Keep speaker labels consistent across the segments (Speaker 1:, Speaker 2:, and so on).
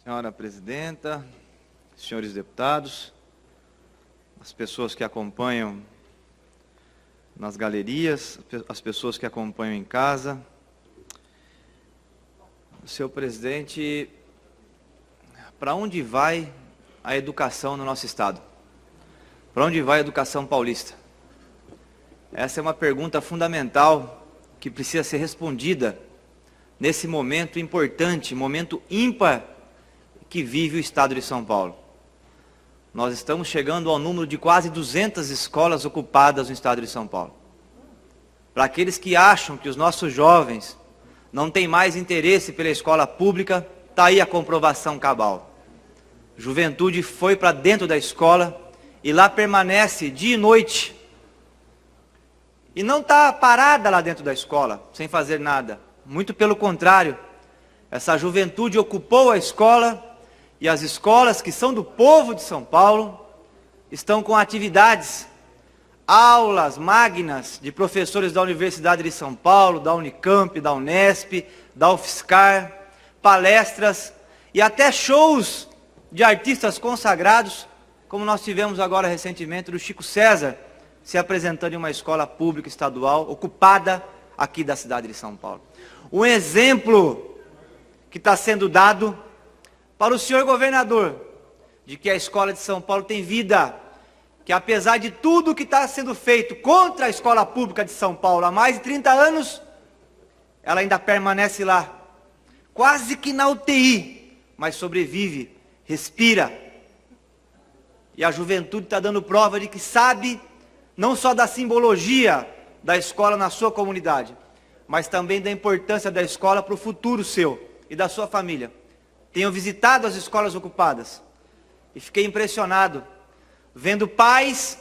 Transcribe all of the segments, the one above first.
Speaker 1: Senhora Presidenta, senhores deputados, as pessoas que acompanham nas galerias, as pessoas que acompanham em casa. Senhor Presidente, para onde vai a educação no nosso Estado? Para onde vai a educação paulista? Essa é uma pergunta fundamental que precisa ser respondida nesse momento importante, momento ímpar que vive o Estado de São Paulo. Nós estamos chegando ao número de quase 200 escolas ocupadas no Estado de São Paulo. Para aqueles que acham que os nossos jovens não têm mais interesse pela escola pública, está aí a comprovação cabal. Juventude foi para dentro da escola e lá permanece dia e noite. E não está parada lá dentro da escola, sem fazer nada. Muito pelo contrário, essa juventude ocupou a escola e as escolas que são do povo de São Paulo estão com atividades, aulas magnas de professores da Universidade de São Paulo, da Unicamp, da Unesp, da UFSCar, palestras e até shows de artistas consagrados, como nós tivemos agora recentemente do Chico César, se apresentando em uma escola pública estadual ocupada aqui da cidade de São Paulo. Um exemplo que está sendo dado para o senhor governador, de que a escola de São Paulo tem vida, que apesar de tudo que está sendo feito contra a escola pública de São Paulo há mais de 30 anos, ela ainda permanece lá, quase que na UTI, mas sobrevive, respira. E a juventude está dando prova de que sabe não só da simbologia da escola na sua comunidade, mas também da importância da escola para o futuro seu e da sua família. Tenho visitado as escolas ocupadas e fiquei impressionado, vendo pais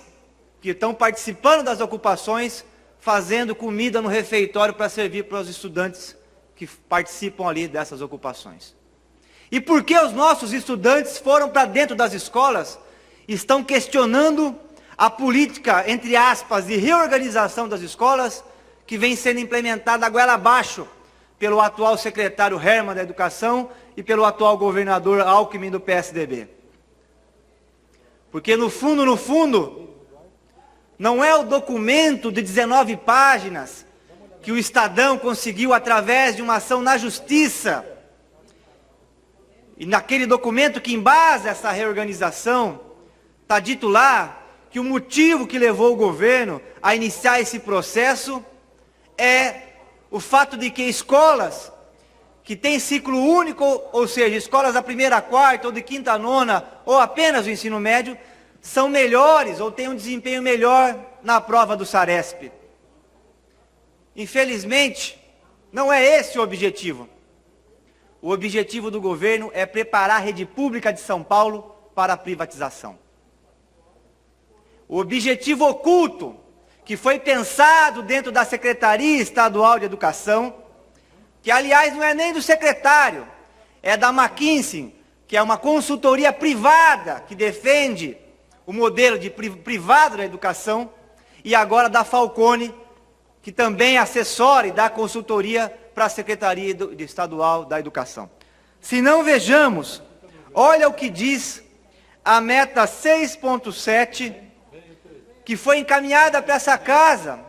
Speaker 1: que estão participando das ocupações, fazendo comida no refeitório para servir para os estudantes que participam ali dessas ocupações. E por que os nossos estudantes foram para dentro das escolas e estão questionando a política, entre aspas, de reorganização das escolas, que vem sendo implementada a goela abaixo pelo atual secretário Herman da Educação e pelo atual governador Alckmin do PSDB. Porque no fundo, não é o documento de 19 páginas que o Estadão conseguiu através de uma ação na Justiça, e naquele documento que embasa essa reorganização, está dito lá que o motivo que levou o governo a iniciar esse processo é o fato de que escolas que têm ciclo único, ou seja, escolas da primeira a quarta, ou de quinta a nona, ou apenas o ensino médio, são melhores, ou têm um desempenho melhor na prova do Saresp. Infelizmente, não é esse o objetivo. O objetivo do governo é preparar a rede pública de São Paulo para a privatização. O objetivo oculto, que foi pensado dentro da Secretaria Estadual de Educação, que aliás não é nem do secretário, é da McKinsey, que é uma consultoria privada que defende o modelo de privado da educação, e agora da Falcone, que também assessora e dá consultoria para a Secretaria Estadual da Educação. Se não vejamos, olha o que diz a meta 6.7, que foi encaminhada para essa casa,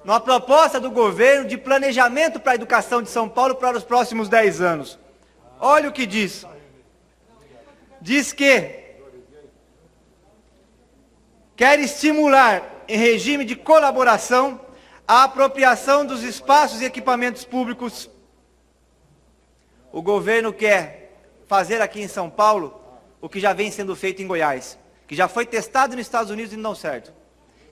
Speaker 1: numa proposta do governo de planejamento para a educação de São Paulo para os próximos 10 anos. Olha o que diz. Diz que quer estimular, em regime de colaboração, a apropriação dos espaços e equipamentos públicos. O governo quer fazer aqui em São Paulo o que já vem sendo feito em Goiás, que já foi testado nos Estados Unidos e não deu certo,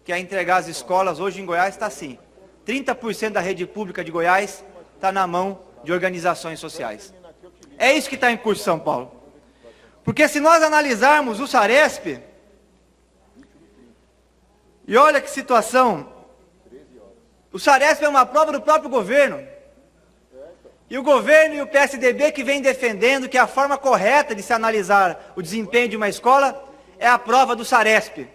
Speaker 1: que é entregar as escolas. Hoje em Goiás está assim, 30% da rede pública de Goiás está na mão de organizações sociais. É isso que está em curso em São Paulo. Porque se nós analisarmos o Saresp, e olha que situação, o Saresp é uma prova do próprio governo. E o governo e o PSDB que vem defendendo que a forma correta de se analisar o desempenho de uma escola é a prova do Saresp.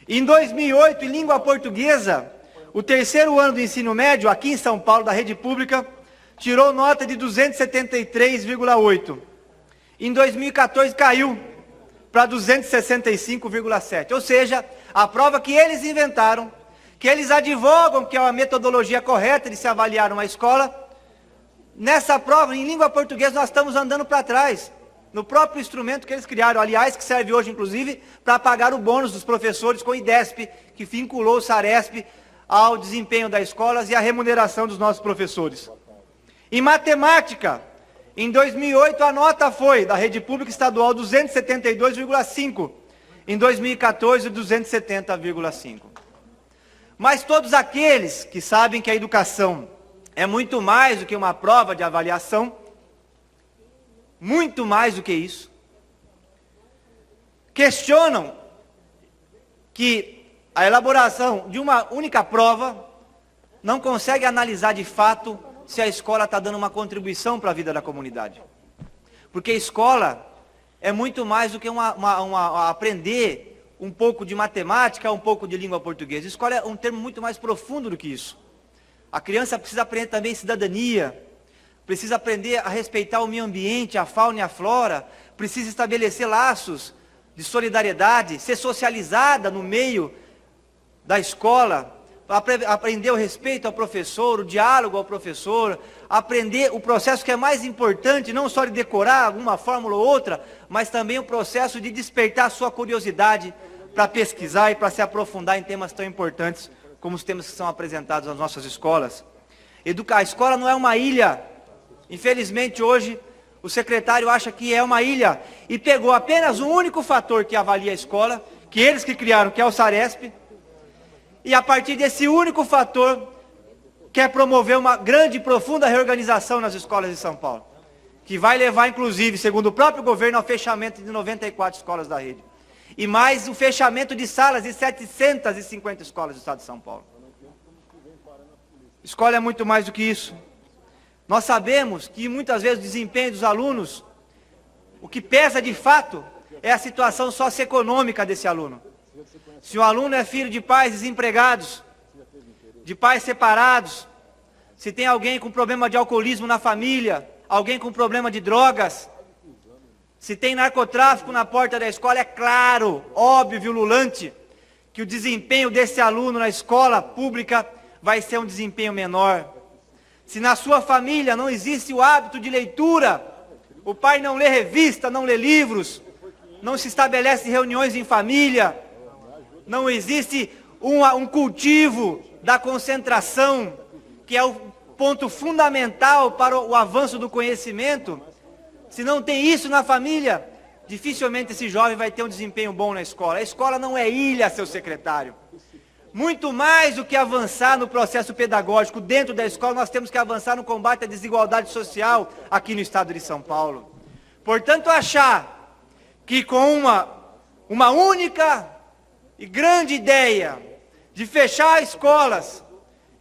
Speaker 1: Em 2008, em língua portuguesa, o terceiro ano do ensino médio, aqui em São Paulo, da rede pública, tirou nota de 273,8. Em 2014 caiu para 265,7. Ou seja, a prova que eles inventaram, que eles advogam que é uma metodologia correta de se avaliar uma escola, nessa prova, em língua portuguesa, nós estamos andando para trás, no próprio instrumento que eles criaram, aliás, que serve hoje, inclusive, para pagar o bônus dos professores com o IDESP, que vinculou o SARESP ao desempenho das escolas e à remuneração dos nossos professores. Em matemática, em 2008, a nota foi, da rede pública estadual, 272,5. Em 2014, 270,5. Mas todos aqueles que sabem que a educação é muito mais do que uma prova de avaliação, muito mais do que isso, questionam que a elaboração de uma única prova não consegue analisar de fato se a escola está dando uma contribuição para a vida da comunidade. Porque escola é muito mais do que aprender um pouco de matemática, um pouco de língua portuguesa. Escola é um termo muito mais profundo do que isso. A criança precisa aprender também cidadania, precisa aprender a respeitar o meio ambiente, a fauna e a flora, precisa estabelecer laços de solidariedade, ser socializada no meio da escola, aprender o respeito ao professor, o diálogo ao professor, aprender o processo que é mais importante, não só de decorar alguma fórmula ou outra, mas também o processo de despertar a sua curiosidade para pesquisar e para se aprofundar em temas tão importantes como os temas que são apresentados nas nossas escolas. A escola não é uma ilha. Infelizmente, hoje, o secretário acha que é uma ilha e pegou apenas um único fator que avalia a escola, que eles que criaram, que é o SARESP, e a partir desse único fator, quer promover uma grande e profunda reorganização nas escolas de São Paulo, que vai levar, inclusive, segundo o próprio governo, ao fechamento de 94 escolas da rede. E mais o fechamento de salas de 750 escolas do estado de São Paulo. Escola é muito mais do que isso. Nós sabemos que muitas vezes o desempenho dos alunos, o que pesa de fato, é a situação socioeconômica desse aluno. Se o aluno é filho de pais desempregados, de pais separados, se tem alguém com problema de alcoolismo na família, alguém com problema de drogas, se tem narcotráfico na porta da escola, é claro, óbvio, ululante, que o desempenho desse aluno na escola pública vai ser um desempenho menor. Se na sua família não existe o hábito de leitura, o pai não lê revista, não lê livros, não se estabelece reuniões em família, não existe um cultivo da concentração, que é o ponto fundamental para o avanço do conhecimento, se não tem isso na família, dificilmente esse jovem vai ter um desempenho bom na escola. A escola não é ilha, seu secretário. Muito mais do que avançar no processo pedagógico dentro da escola, nós temos que avançar no combate à desigualdade social aqui no estado de São Paulo. Portanto, achar que com uma única e grande ideia de fechar escolas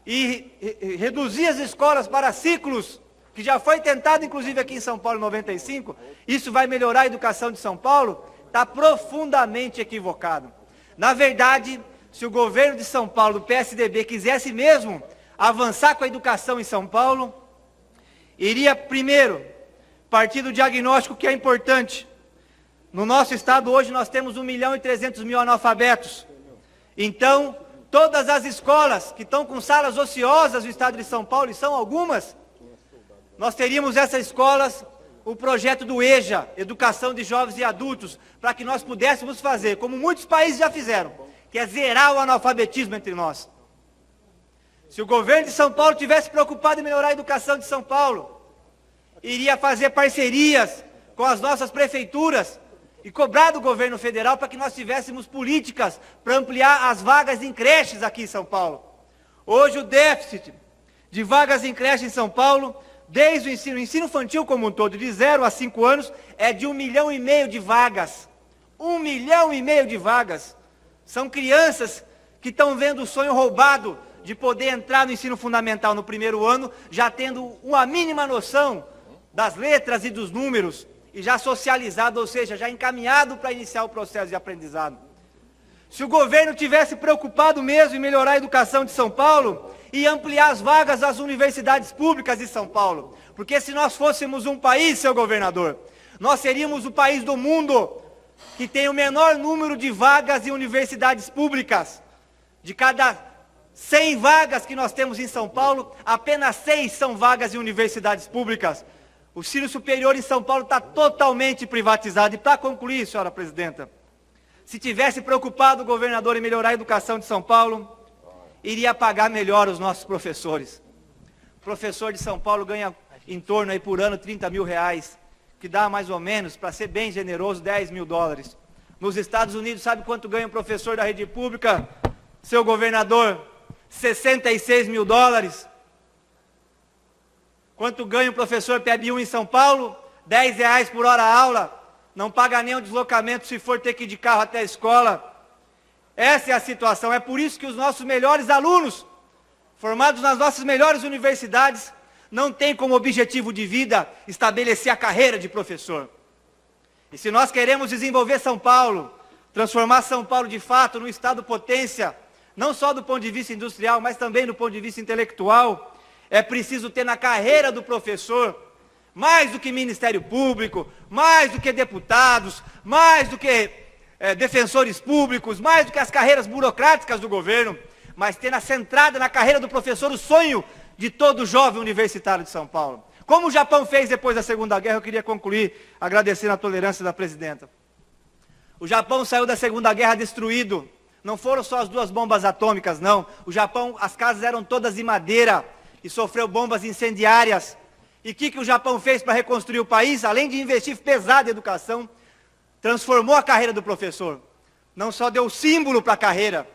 Speaker 1: e reduzir as escolas para ciclos, que já foi tentado inclusive aqui em São Paulo em 95, isso vai melhorar a educação de São Paulo, está profundamente equivocado. Na verdade, se o governo de São Paulo, do PSDB, quisesse mesmo avançar com a educação em São Paulo, iria primeiro partir do diagnóstico que é importante. No nosso estado hoje nós temos 1.300.000 analfabetos. Então, todas as escolas que estão com salas ociosas no estado de São Paulo, e são algumas, nós teríamos essas escolas, o projeto do EJA, Educação de Jovens e Adultos, para que nós pudéssemos fazer, como muitos países já fizeram, que é zerar o analfabetismo entre nós. Se o governo de São Paulo tivesse preocupado em melhorar a educação de São Paulo, iria fazer parcerias com as nossas prefeituras e cobrar do governo federal para que nós tivéssemos políticas para ampliar as vagas em creches aqui em São Paulo. Hoje o déficit de vagas em creche em São Paulo, desde o ensino infantil como um todo, de 0 a 5 anos, é de 1,5 milhão de vagas. 1,5 milhão de vagas. São crianças que estão vendo o sonho roubado de poder entrar no ensino fundamental no primeiro ano, já tendo uma mínima noção das letras e dos números, e já socializado, ou seja, já encaminhado para iniciar o processo de aprendizado. Se o governo tivesse preocupado mesmo em melhorar a educação de São Paulo e ampliar as vagas das universidades públicas de São Paulo, porque se nós fôssemos um país, seu governador,
Speaker 2: Nós seríamos o país do mundo que tem o menor número de vagas em universidades públicas. De cada 100 vagas que nós temos em São Paulo, apenas 6 são vagas em universidades públicas. O ensino superior em São Paulo está totalmente privatizado. E para concluir, senhora presidenta, se tivesse preocupado o governador em melhorar a educação de São Paulo, iria pagar melhor os nossos professores. O professor de São Paulo ganha em torno aí por ano 30 mil reais, que dá mais ou menos, para ser bem generoso, 10 mil dólares. Nos Estados Unidos, sabe quanto ganha um professor da rede pública, seu governador? 66 mil dólares. Quanto ganha um professor PEB1 em São Paulo? 10 reais por hora aula. Não paga nem o deslocamento se for ter que ir de carro até a escola. Essa é a situação. É por isso que os nossos melhores alunos, formados nas nossas melhores universidades, não têm como objetivo de vida estabelecer a carreira de professor. E se nós queremos desenvolver São Paulo, transformar São Paulo de fato num estado potência, não só do ponto de vista industrial, mas também do ponto de vista intelectual, é preciso ter na carreira do professor, mais do que Ministério Público, mais do que deputados, mais do que defensores públicos, mais do que as carreiras burocráticas do governo, mas ter centrada na carreira do professor o sonho de todo jovem universitário de São Paulo. Como o Japão fez depois da Segunda Guerra, eu queria concluir agradecendo a tolerância da presidenta. O Japão saiu da Segunda Guerra destruído. Não foram só as 2 bombas atômicas, não. O Japão, as casas eram todas de madeira e sofreu bombas incendiárias. E o que o Japão fez para reconstruir o país? Além de investir pesado em educação, transformou a carreira do professor. Não só deu símbolo para a carreira,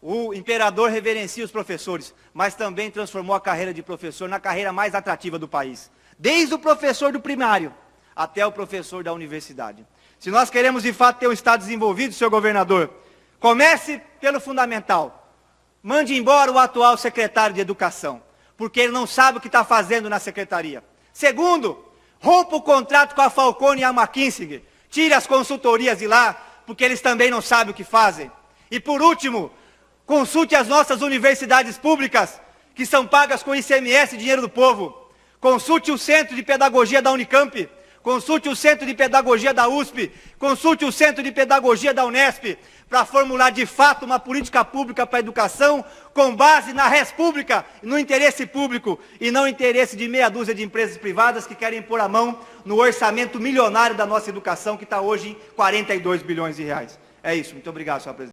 Speaker 2: o imperador reverencia os professores, mas também transformou a carreira de professor na carreira mais atrativa do país. Desde o professor do primário até o professor da universidade. Se nós queremos de fato ter um Estado desenvolvido, senhor governador, comece pelo fundamental. Mande embora o atual secretário de Educação, porque ele não sabe o que está fazendo na secretaria. Segundo, rompa o contrato com a Falcone e a McKinsey. Tire as consultorias de lá, porque eles também não sabem o que fazem. E por último, consulte as nossas universidades públicas, que são pagas com ICMS, dinheiro do povo. Consulte o Centro de Pedagogia da Unicamp. Consulte o Centro de Pedagogia da USP. Consulte o Centro de Pedagogia da Unesp, para formular de fato uma política pública para a educação, com base na res pública, no interesse público, e não interesse de meia dúzia de empresas privadas que querem pôr a mão no orçamento milionário da nossa educação, que está hoje em 42 bilhões de reais. É isso. Muito obrigado, senhor presidente.